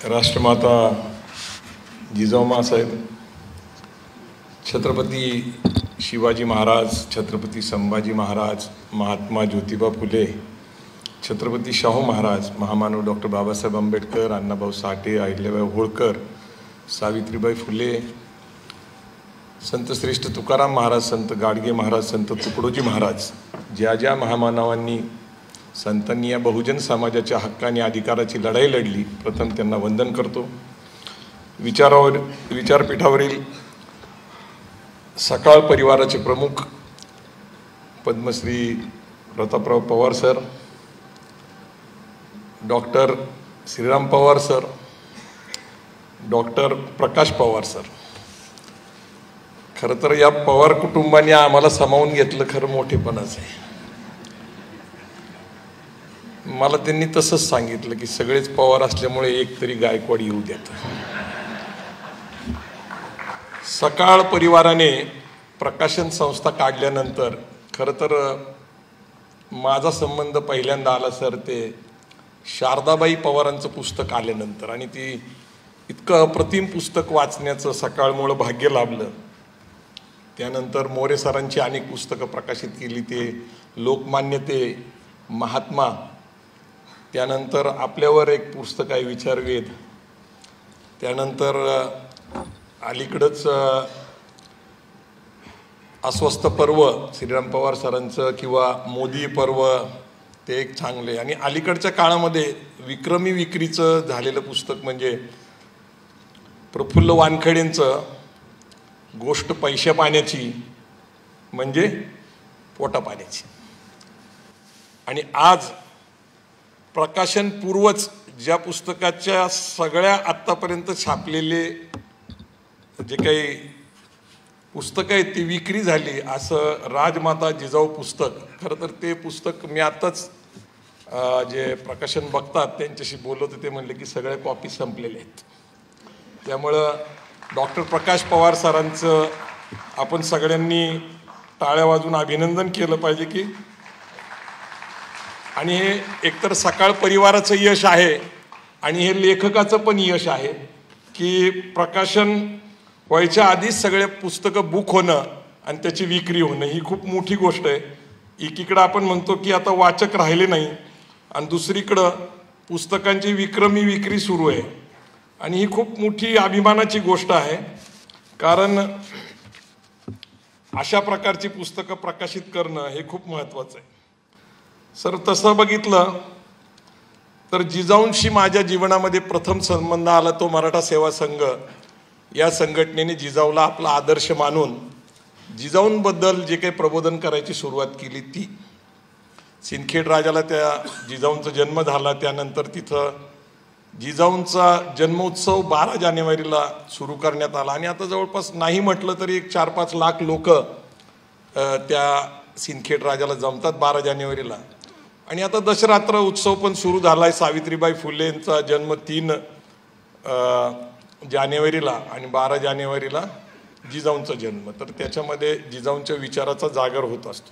राष्ट्रमाता जिजाऊ साहेब, छत्रपती शिवाजी महाराज, छत्रपती संभाजी महाराज, महात्मा ज्योतिबा फुले, छत्रपती शाहू महाराज, महामानव डॉक्टर बाबासाहेब आंबेडकर, अण्णाभाऊ साठे, अहिल्याबाई होळकर, सावित्रीबाई फुले, संत श्रेष्ठ तुकाराम महाराज, संत गाडगे महाराज, संत तुकडोजी महाराज, ज्या ज्या महामानवांनी संतांनी या बहुजन समाजाच्या हक्काने अधिकाराची लढाई लढली, प्रथम त्यांना वंदन करतो। विचारपीठावरील सकाळ परिवाराचे प्रमुख Padmashri Prataprao Pawar sir, doctor Shriram Pawar sir, doctor प्रकाश पवार सर, खरं तर या पवार कुटुंबाने आम्हाला सामावून घेतलं, खरं मोठेपणाच आहे। मला त्यांनी तसंच सांगितलं की सगळेच पवार असल्यामुळे एक तरी गायकवाड येऊ द्यात। सकाळ परिवाराने प्रकाशन संस्था काढल्यानंतर खरं तर माझा संबंध पहिल्यांदा आला सर ते शारदाबाई पवारांचं पुस्तक आल्यानंतर, आणि ती इतकं अप्रतिम पुस्तक वाचण्याचं सकाळमुळं भाग्य लाभलं। त्यानंतर मोरे सरांची अनेक पुस्तकं प्रकाशित केली, ते लोकमान्य ते महात्मा, त्यानंतर आपल्यावर एक पुस्तक आहे विचारवेध, त्यानंतर अलीकडंच अस्वस्थ पर्व श्रीराम पवार सरांचं किंवा मोदी पर्व ते एक चांगले, आणि अलीकडच्या काळामध्ये विक्रमी विक्रीचं झालेलं पुस्तक म्हणजे प्रफुल्ल वानखेडेंचं गोष्ट पैशा पाण्याची म्हणजे पोटा पाण्याची। आणि आज प्रकाशन पूर्वच ज्या पुस्तकाच्या सगळ्या आत्तापर्यंत छापलेले जे काही पुस्तकं आहेत ती विक्री झाली असं राजमाता जिजाऊ पुस्तक, खरं तर ते पुस्तक मी आत्ताच जे प्रकाशन बघतात त्यांच्याशी बोलत होते, म्हणले की सगळ्या कॉपी संपलेल्या आहेत। त्यामुळं डॉक्टर प्रकाश पवार सरांचं आपण सगळ्यांनी टाळ्या वाजवून अभिनंदन केलं पाहिजे की, आणि हे एकतर सकाळ परिवाराचं यश आहे आणि हे लेखकाचं पण यश आहे की प्रकाशन व्हायच्या आधीच सगळे पुस्तकं बुक होणं आणि त्याची विक्री होणं ही खूप मोठी गोष्ट आहे। एकीकडं आपण म्हणतो की आता वाचक राहिले नाही आणि दुसरीकडं पुस्तकांची विक्रमी विक्री सुरू आहे, आणि ही खूप मोठी अभिमानाची गोष्ट आहे, कारण अशा प्रकारची पुस्तकं प्रकाशित करणं हे खूप महत्त्वाचं आहे। सर तसं बघितलं तर जिजाऊंशी माझ्या जीवनामध्ये प्रथम संबंध आला तो मराठा सेवा संघ या संघटनेने जिजाऊला आपला आदर्श मानून जिजाऊंबद्दल जे काही प्रबोधन करायची सुरुवात केली ती। सिंदखेड राजाला त्या जिजाऊंचा जन्म झाला, त्यानंतर तिथं जिजाऊंचा जन्मोत्सव 12 जानेवारीला सुरू करण्यात आला, आणि आता जवळपास नाही म्हटलं तरी एक 4-5 लाख लोक त्या सिंदखेड राजाला जमतात 12 जानेवारीला। आणि आता दशरात्र उत्सव पण सुरू झाला आहे। सावित्रीबाई फुलेंचा जन्म 3 जानेवारीला आणि 12 जानेवारीला जिजाऊंचा जन्म, तर त्याच्यामध्ये जिजाऊंच्या विचाराचा जागर होत असतो।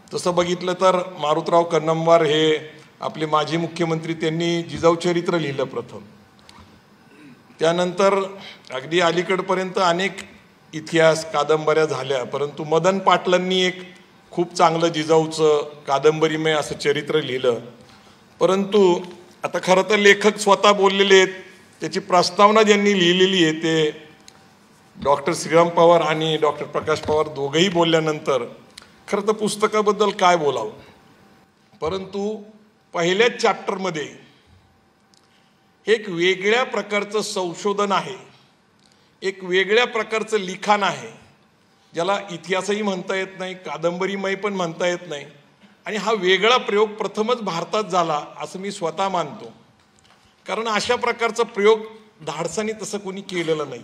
तसं बघितलं तर मारुतराव कन्नमवार हे आपले माजी मुख्यमंत्री, त्यांनी जिजाऊ चरित्र लिहिलं प्रथम, त्यानंतर अगदी अलीकडपर्यंत अनेक इतिहास कादंबऱ्या झाल्या, परंतु मदन पाटलांनी एक खूप चांगलं जिजाऊचं कादंबरीमय असं चरित्र लिहिलं। परंतु आता खरं तर लेखक स्वतः बोललेले आहेत, त्याची प्रस्तावना ज्यांनी लिहिलेली आहे ते डॉक्टर श्रीराम पवार आणि डॉक्टर प्रकाश पवार दोघंही बोलल्यानंतर खरं तर पुस्तकाबद्दल काय बोलावं। परंतु पहिल्याच चॅप्टरमध्ये एक वेगळ्या प्रकारचं संशोधन आहे, एक वेगळ्या प्रकारचं लिखाण आहे, ज्याला इतिहासही म्हणता येत नाही, कादंबरीमय पण म्हणता येत नाही, आणि हा वेगळा प्रयोग प्रथमच भारतात झाला असं मी स्वतः मानतो, कारण अशा प्रकारचा प्रयोग धाडसाने तसं कोणी केलेलं नाही।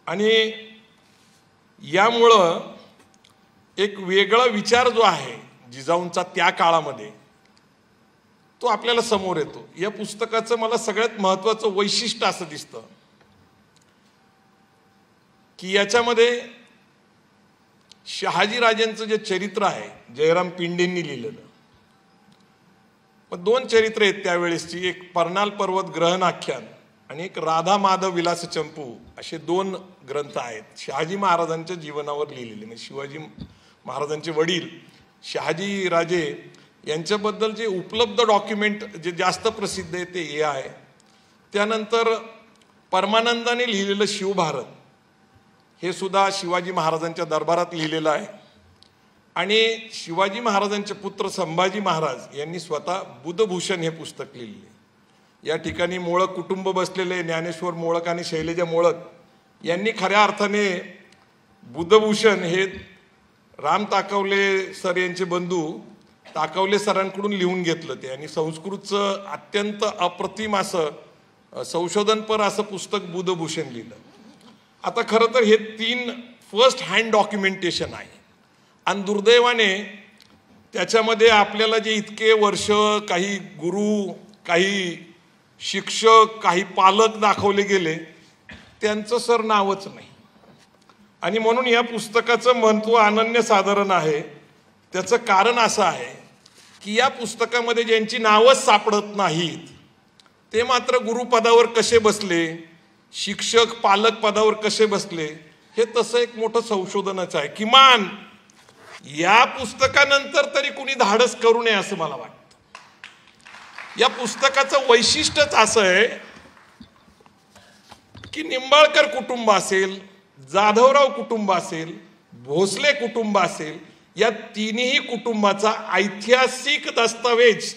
आणि यामुळं एक वेगळा विचार जो आहे जिजाऊंचा त्या काळामध्ये तो आपल्याला समोर येतो। या पुस्तकाचं मला सगळ्यात महत्त्वाचं वैशिष्ट्य असं दिसतं की याच्यामध्ये शहाजी राजांचं जे चरित्र आहे जयराम पिंडेंनी लिहिलेलं, पण दोन चरित्र आहेत त्यावेळेसची, एक परनाल पर्वत ग्रहणाख्यान आणि एक राधा माधव विलास चंपू, असे दोन ग्रंथ आहेत शहाजी महाराजांच्या जीवनावर लिहिलेले. म्हणजे शिवाजी महाराजांचे वडील शहाजी राजे यांच्याबद्दल जे उपलब्ध डॉक्युमेंट जे जास्त प्रसिद्ध आहे ते हे आहे. त्यानंतर परमानंदाने लिहिलेलं शिवभारत हे सुद्धा शिवाजी महाराजांच्या दरबारात लिहिलेलं आहे. आणि शिवाजी महाराजांचे पुत्र संभाजी महाराज यांनी स्वतः बुधभूषण हे पुस्तक लिहिले. या ठिकाणी मोळक कुटुंब बसलेले ज्ञानेश्वर मोळक आणि शैलेजा मोळक यांनी खऱ्या अर्थाने बुधभूषण हे राम ताकवले सर यांचे बंधू ताकवले सरांकडून लिहून घेतलं ते, आणि संस्कृतचं अत्यंत अप्रतिम असं संशोधनपर असं पुस्तक बुधभूषण लिहिलं. आता खरं तर हे 3 फर्स्ट हँड डॉक्युमेंटेशन आहे, आणि दुर्दैवाने त्याच्यामध्ये आपल्याला जे इतके वर्ष काही गुरु, काही शिक्षक, काही पालक दाखवले गेले त्यांचं सर नावच नाही. आणि म्हणून या पुस्तकाचं महत्त्व अनन्यसाधारण आहे. त्याचं कारण असं आहे की या पुस्तकामध्ये ज्यांची नावच सापडत नाहीत ते मात्र गुरुपदावर कसे बसले, शिक्षक पालक पदावर कसे बसले, हे तसं एक मोठं संशोधनच आहे. किमान या पुस्तकानंतर तरी कुणी धाडस करू नये असं मला वाटतं. या पुस्तकाचं वैशिष्ट्यच असं आहे की निंबाळकर कुटुंब असेल, जाधवराव कुटुंब असेल, भोसले कुटुंब असेल, या तिन्ही कुटुंबाचा ऐतिहासिक दस्तावेज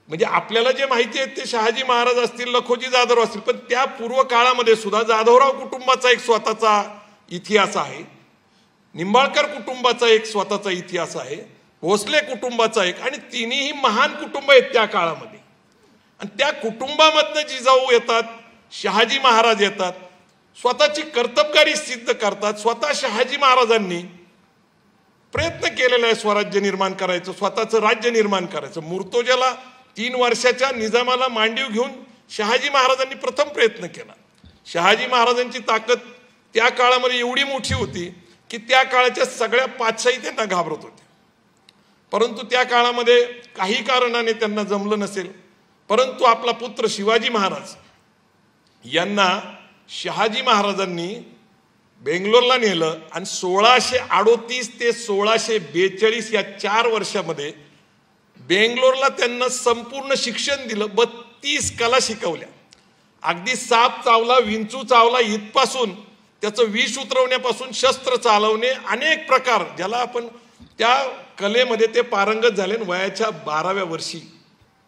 म्हणजे आपल्याला जे माहिती आहे ते शहाजी महाराज असतील, लखोजी जाधवराव असतील, पण त्या पूर्व काळामध्ये सुद्धा जाधवराव कुटुंबाचा एक स्वतःचा इतिहास आहे, निंबाळकर कुटुंबाचा एक स्वतःचा इतिहास आहे, भोसले कुटुंबाचा एक, आणि तिन्ही महान कुटुंब आहेत त्या काळामध्ये. आणि त्या कुटुंबामधनं जिजाऊ येतात, शहाजी महाराज येतात, स्वतःची कर्तबगारी सिद्ध करतात. स्वतः शहाजी महाराजांनी प्रयत्न केलेला आहे स्वराज्य निर्माण करायचं, स्वतःचं राज्य निर्माण करायचं. मुर्तोजाला 3 वर्षाच्या निजामाला मांडीव घेऊन शहाजी महाराजांनी प्रथम प्रयत्न केला. शहाजी महाराजांची ताकद त्या काळामध्ये एवढी मोठी होती की त्या काळाच्या सगळ्या पातशाही त्यांना घाबरत होत्या. परंतु त्या काळामध्ये काही कारणाने त्यांना जमलं नसेल, परंतु आपला पुत्र शिवाजी महाराज यांना शहाजी महाराजांनी बेंगलोरला नेलं आणि 1638 ते 1642 या 4 वर्षामध्ये बेंगलोरला त्यांना संपूर्ण शिक्षण दिलं. 32 कला शिकवल्या. अगदी साप चावला, विंचू चावला इथपासून त्याचं विष उतरवण्यापासून शस्त्र चालवणे, अनेक प्रकार ज्याला आपण त्या कलेमध्ये ते पारंगत झाले. वयाच्या 12व्या वर्षी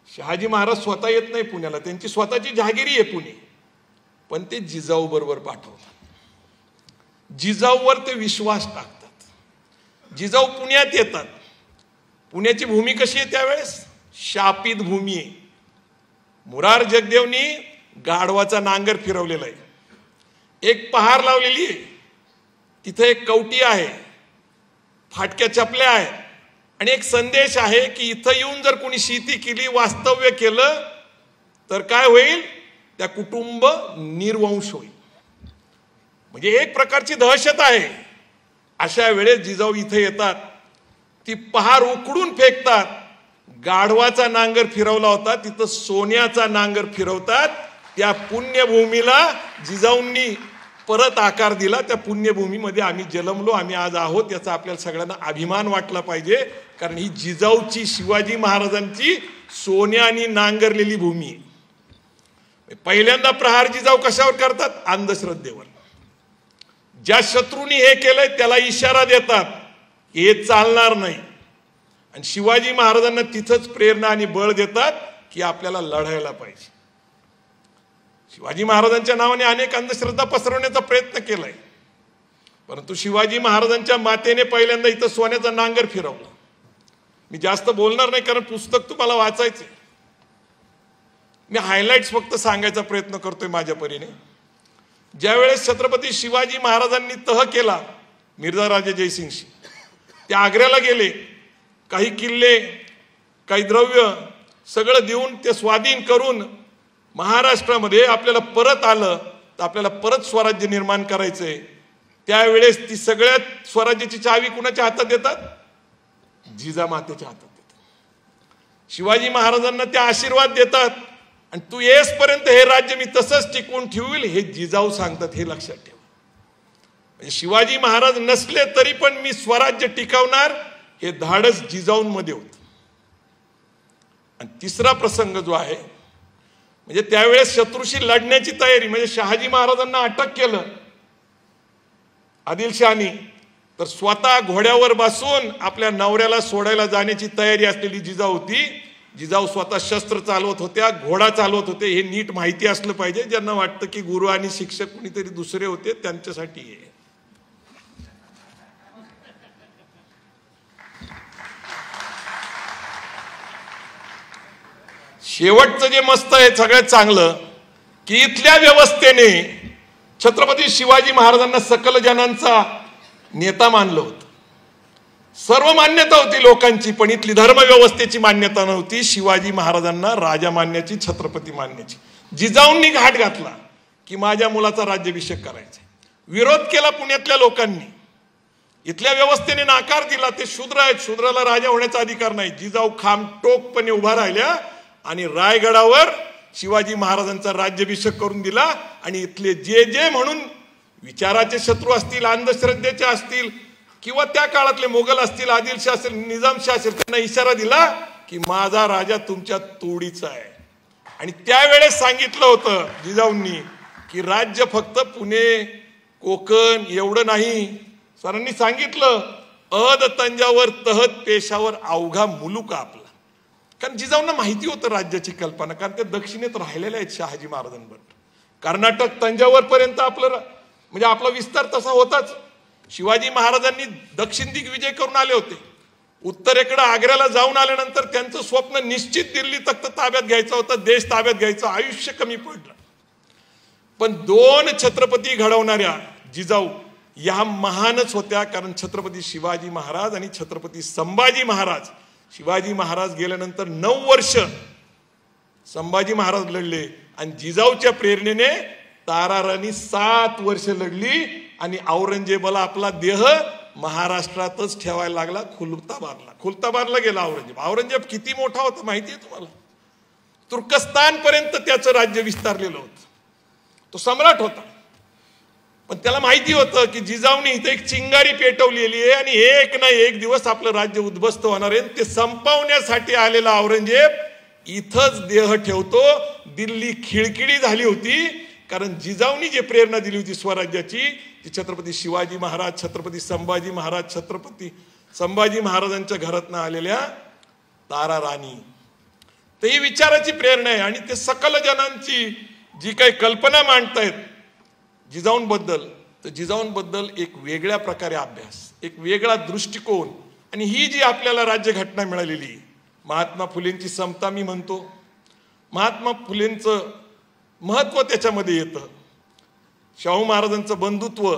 शहाजी महाराज स्वतः येत नाही पुण्याला, त्यांची स्वतःची जहागिरी आहे पुणे, पण ते जिजाऊ बरोबर पाठवतात. जिजाऊवर ते विश्वास टाकतात. जिजाऊ पुण्यात येतात. पुण्याची भूमी कशी आहे त्यावेळेस? शापित भूमी आहे. मुरार जगदेवनी गाढवाचा नांगर फिरवलेला आहे, एक पहार लावलेली आहे, तिथे एक कवटी आहे, फाटक्या चपल्या आहेत, आणि एक संदेश आहे की इथं येऊन जर कोणी शेती केली, वास्तव्य केलं तर काय होईल? त्या कुटुंब निर्वंश होईल. म्हणजे एक प्रकारची दहशत आहे. अशा वेळेस जिजाऊ इथे येतात, ती पहार उकडून फेकतात. गाढवाचा नांगर फिरवला होता, तिथं सोन्याचा नांगर फिरवतात. त्या पुण्यभूमीला जिजाऊंनी परत आकार दिला. त्या पुण्यभूमीमध्ये आम्ही जन्मलो, आम्ही आज आहोत, याचा आपल्याला सगळ्यांना अभिमान वाटला पाहिजे. कारण ही जिजाऊची, शिवाजी महाराजांची सोन्याने नांगरलेली भूमी आहे. पहिल्यांदा प्रहार जिजाऊ कशावर करतात? अंधश्रद्धेवर. ज्या शत्रूंनी हे केलंय त्याला इशारा देतात, हे चालणार नाही, आणि शिवाजी महाराजांना तिथंच प्रेरणा आणि बळ देतात की आपल्याला लढायला पाहिजे. शिवाजी महाराजांच्या नावाने अनेक अंधश्रद्धा पसरवण्याचा प्रयत्न केलाय, परंतु शिवाजी महाराजांच्या मातेने पहिल्यांदा इथं सोन्याचा नांगर फिरवला. मी जास्त बोलणार नाही कारण पुस्तक तुम्हाला वाचायचे. मी हायलाइट्स फक्त सांगायचा प्रयत्न करतोय माझ्या परीने. ज्यावेळेस छत्रपती शिवाजी महाराजांनी तह केला मिर्झा राजे जयसिंगशी, ते आग्र्याला गेले, काही किल्ले, काही द्रव्य सगळं देऊन ते स्वाधीन करून महाराष्ट्रामध्ये आपल्याला परत आलं तर आपल्याला परत स्वराज्य निर्माण करायचंय. त्यावेळेस ती सगळ्यात स्वराज्याची चावी कुणाच्या हातात देतात? जिजामातेच्या हातात देतात. शिवाजी महाराजांना ते आशीर्वाद देतात आणि तू येसपर्यंत हे राज्य मी तसंच टिकवून ठेवील हे जिजाऊ सांगतात. हे लक्षात ठेवा. म्हणजे शिवाजी महाराज नसले तरी पण मी स्वराज्य टिकवणार हे धाडस जिजाऊंमध्ये होतं. आणि तिसरा प्रसंग जो आहे म्हणजे त्यावेळेस शत्रूशी लढण्याची तयारी, म्हणजे शहाजी महाराजांना अटक केलं आदिलशहानी, तर स्वतः घोड्यावर बसून आपल्या नवऱ्याला सोडायला जाण्याची तयारी असलेली जिजाऊ होती. जिजाऊ स्वतः शस्त्र चालवत होत्या, घोडा चालवत होते. हे नीट माहिती असलं पाहिजे. ज्यांना वाटतं की गुरु आणि शिक्षक कुणीतरी दुसरे होते त्यांच्यासाठी हे. शेवटचं जे मस्त आहे सगळ्यात चांगलं की इथल्या व्यवस्थेने छत्रपती शिवाजी महाराजांना सकल जनांचा नेता मानलं होतं. सर्व मान्यता होती लोकांची, पण इथली धर्मव्यवस्थेची मान्यता नव्हती. शिवाजी महाराजांना राजा मानण्याची, छत्रपती मानण्याची. जिजाऊंनी घाट घातला की माझ्या मुलाचा राज्याभिषेक करायचा. विरोध केला पुण्यातल्या लोकांनी. इथल्या व्यवस्थेने नाकार दिला. ते शूद्र आहेत, शूद्राला राजा होण्याचा अधिकार नाही. जिजाऊ खामटोकपणे उभा राहिल्या आणि रायगडावर शिवाजी महाराजांचा राज्याभिषेक करून दिला. आणि इथले जे जे म्हणून विचाराचे शत्रू असतील, अंधश्रद्धेचे असतील, किंवा त्या काळातले मोगल असतील, आदिलशाह असेल, निजामशाह असेल, त्यांना इशारा दिला की माझा राजा तुमच्या तोडीचा आहे. आणि त्यावेळेस सांगितलं होतं जिजाऊंनी की राज्य फक्त पुणे कोकण एवढं नाही. सरांनी सांगितलं अहद तंजावर तहत पेशावर अवघा मुलुक आपला. कारण जिजाऊंना माहिती होतं राज्याची कल्पना, कारण ते दक्षिणेत राहिलेले आहेत शहाजी महाराजांबरोबर. कर्नाटक तंजावर पर्यंत म्हणजे आपला विस्तार तसा होताच. शिवाजी महाराजांनी दक्षिण दिग्विजय करून आले होते. उत्तरेकडे आग्र्याला जाऊन आल्यानंतर त्यांचं स्वप्न निश्चित दिल्ली तख्त ताब्यात घ्यायचं होतं, देश ताब्यात घ्यायचं. आयुष्य कमी पडलं. पण दोन छत्रपती घडवणाऱ्या जिजाऊ या महानच होत्या. कारण छत्रपती शिवाजी महाराज आणि छत्रपती संभाजी महाराज. शिवाजी महाराज गेल्यानंतर 9 वर्ष संभाजी महाराज लढले आणि जिजाऊच्या प्रेरणेने ताराराणी 7 वर्ष लढली आणि औरंगजेबाला आपला देह महाराष्ट्रातच ठेवायला लागला. खुलताबादला गेला औरंगजेब. औरंगजेब किती मोठा होता माहिती आहे तुम्हाला? तुर्कस्तान पर्यंत त्याचं राज्य विस्तारलेलं होतं. तो सम्राट होता. पण त्याला माहिती होतं की जिजाऊने इथे एक चिंगारी पेटवलेली आहे आणि एक ना एक दिवस आपलं राज्य उद्ध्वस्त होणार आहे. ते संपवण्यासाठी आलेला औरंगजेब इथंच देह ठेवतो. दिल्ली खिळखिळी झाली होती कारण जिजाऊनी जे प्रेरणा दिली होती स्वराज्याची ती छत्रपती शिवाजी महाराज, छत्रपती संभाजी महाराज, छत्रपती संभाजी महाराजांच्या घरातनं आलेल्या ताराराणी. तर ही विचाराची प्रेरणा आहे. आणि ते सकल जनांची जी काही कल्पना मांडतायत जिजाऊंबद्दल, तर जिजाऊंबद्दल एक वेगळ्या प्रकारे अभ्यास, एक वेगळा दृष्टिकोन. आणि ही जी आपल्याला राज्यघटना मिळालेली, महात्मा फुलेंची समता मी म्हणतो, महात्मा फुलेंचं महत्त्व त्याच्यामध्ये येतं, शाहू महाराजांचं बंधुत्व,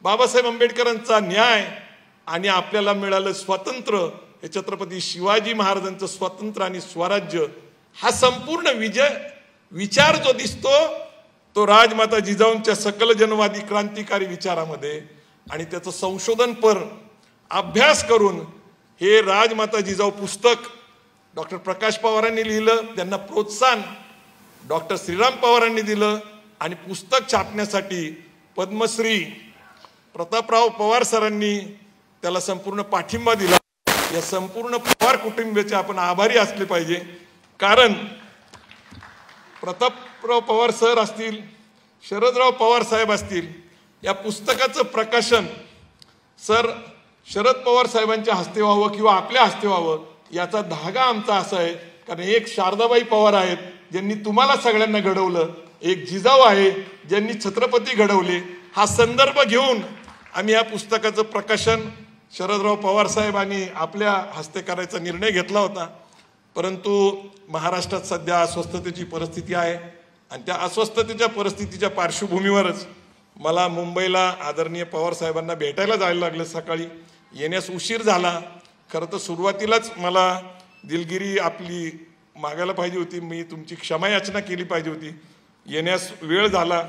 बाबासाहेब आंबेडकरांचा न्याय आणि आपल्याला मिळालं स्वातंत्र्य, हे छत्रपती शिवाजी महाराजांचं स्वातंत्र्य आणि स्वराज्य, हा संपूर्ण विचार जो दिसतो तो राजमाता जिजाऊंच्या सकल जनवादी क्रांतिकारी विचारामध्ये. आणि त्याचं संशोधनपर अभ्यास करून हे राजमाता जिजाऊ पुस्तक डॉक्टर प्रकाश पवारांनी लिहिलं. त्यांना प्रोत्साहन डॉक्टर श्रीराम पवारांनी दिलं. आणि पुस्तक छापण्यासाठी पद्मश्री प्रतापराव पवार सरांनी त्याला संपूर्ण पाठिंबा दिला. या संपूर्ण पवार कुटुंबियाचे आपण आभारी असले पाहिजे. कारण प्रतापराव पवार सर असतील, शरदराव पवार साहेब असतील, या पुस्तकाचं प्रकाशन सर शरद पवार साहेबांच्या हस्ते व्हावं किंवा आपल्या हस्ते व्हावं याचा धागा आमचा असा आहे. कारण एक शारदाबाई पवार आहेत ज्यांनी तुम्हाला सगळ्यांना घडवलं, एक जिजाऊ आहे ज्यांनी छत्रपती घडवले. हा संदर्भ घेऊन आम्ही या पुस्तकाचं प्रकाशन शरदराव पवार साहेबांनी आपल्या हस्ते करायचा निर्णय घेतला होता. परंतु महाराष्ट्रात सध्या अस्वस्थतेची परिस्थिती आहे आणि त्या अस्वस्थतेच्या परिस्थितीच्या पार्श्वभूमीवरच मला मुंबईला आदरणीय पवार साहेबांना भेटायला जायला लागलं. सकाळी येण्यास उशीर झाला. खरं तर सुरुवातीलाच मला दिलगिरी आपली मागायला पाहिजे होती, मी तुमची क्षमा याचना केली पाहिजे होती, येण्यास वेळ झाला.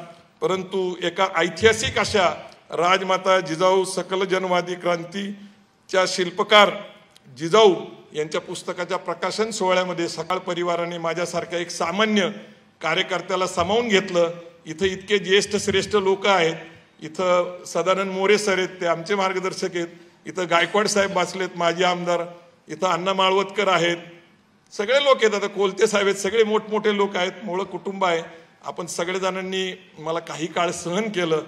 परंतु एका ऐतिहासिक अशा राजमाता जिजाऊ सकल जनवादी क्रांतीच्या शिल्पकार जिजाऊ यांच्या पुस्तकाच्या प्रकाशन सोहळ्यामध्ये सकाळ परिवाराने माझ्यासारख्या एक सामान्य कार्यकर्त्याला सामावून घेतलं. इथं इतके ज्येष्ठ श्रेष्ठ लोक आहेत. इथं सदानंद मोरे सर आहेत, ते आमचे मार्गदर्शक आहेत. इथं गायकवाड साहेब बसलेत, माजी आमदार. इथं अण्णा माळवतकर आहेत, सगळे लोक आहेत. आता कोलते साहेब आहेत, सगळे मोठमोठे लोक आहेत. मुळं कुटुंब आहे. आपण सगळेजणांनी मला काही काळ सहन केलं.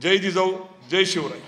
जय जिजाऊ, जय शिवराय.